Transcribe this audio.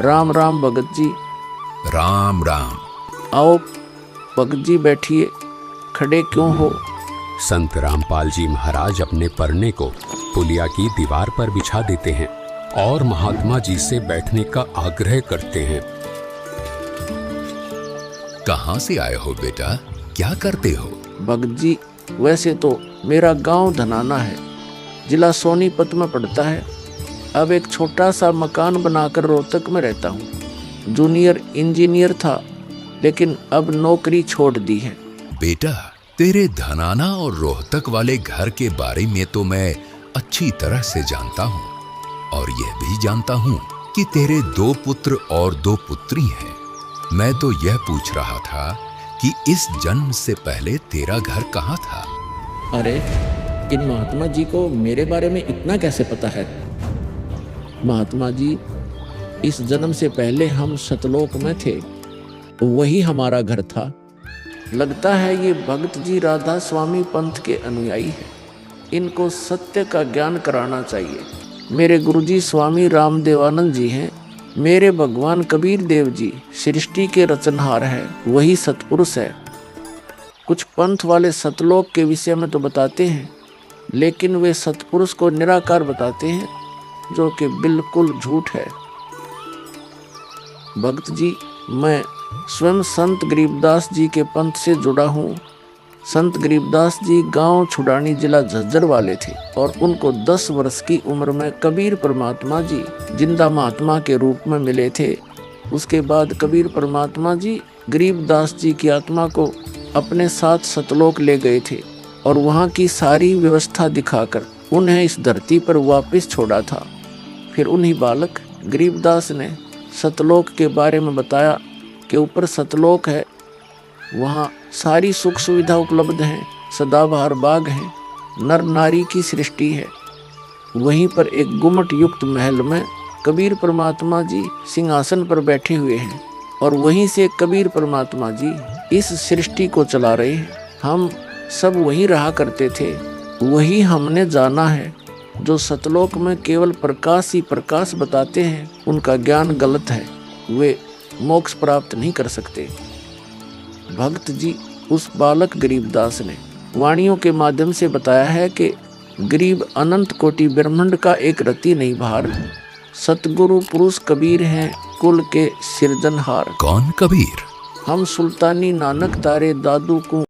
राम राम भगत जी। राम राम। आओ भगत जी बैठिए, खड़े क्यों हो? संत रामपाल जी महाराज अपने परने को पुलिया की दीवार पर बिछा देते हैं और महात्मा जी से बैठने का आग्रह करते हैं। कहाँ से आए हो बेटा, क्या करते हो? भगत जी, वैसे तो मेरा गांव धनाना है, जिला सोनीपत में पड़ता है। अब एक छोटा सा मकान बनाकर रोहतक में रहता हूँ। जूनियर इंजीनियर था, लेकिन अब नौकरी छोड़ दी है। बेटा, तेरे धनाना और रोहतक वाले घर के बारे में तो मैं अच्छी तरह से जानता हूँ, और यह भी जानता हूँ कि तेरे 2 पुत्र और 2 पुत्री हैं। मैं तो यह पूछ रहा था कि इस जन्म से पहले तेरा घर कहाँ था? अरे, इन महात्मा जी को मेरे बारे में इतना कैसे पता है? महात्मा जी, इस जन्म से पहले हम सतलोक में थे, वही हमारा घर था। लगता है ये भगत जी राधा स्वामी पंथ के अनुयायी हैं। इनको सत्य का ज्ञान कराना चाहिए। मेरे गुरुजी स्वामी रामदेवानंद जी हैं। मेरे भगवान कबीर देव जी सृष्टि के रचनहार हैं, वही सतपुरुष है। कुछ पंथ वाले सतलोक के विषय में तो बताते हैं, लेकिन वे सतपुरुष को निराकार बताते हैं, जो कि बिल्कुल झूठ है। भक्त जी, मैं स्वयं संत गरीबदास जी के पंथ से जुड़ा हूँ। संत गरीबदास जी गांव छुड़ानी जिला झज्जर वाले थे, और उनको 10 वर्ष की उम्र में कबीर परमात्मा जी जिंदा महात्मा के रूप में मिले थे। उसके बाद कबीर परमात्मा जी गरीबदास जी की आत्मा को अपने साथ सतलोक ले गए थे, और वहाँ की सारी व्यवस्था दिखाकर उन्हें इस धरती पर वापस छोड़ा था। फिर उन्हीं बालक गरीबदास ने सतलोक के बारे में बताया कि ऊपर सतलोक है, वहाँ सारी सुख सुविधा उपलब्ध हैं, सदाबहार बाग हैं, नर नारी की सृष्टि है। वहीं पर एक गुम्मट युक्त महल में कबीर परमात्मा जी सिंहासन पर बैठे हुए हैं, और वहीं से कबीर परमात्मा जी इस सृष्टि को चला रहे हैं। हम सब वहीं रहा करते थे, वही हमने जाना है। जो सतलोक में केवल प्रकाश ही प्रकाश बताते हैं, उनका ज्ञान गलत है, वे मोक्ष प्राप्त नहीं कर सकते। भक्त जी, उस बालक गरीबदास ने वाणियों के माध्यम से बताया है कि गरीब अनंत कोटि ब्रह्मांड का एक रति नहीं भार, सतगुरु पुरुष कबीर हैं कुल के सिरजनहार। कौन कबीर? हम सुल्तानी नानक तारे दादू को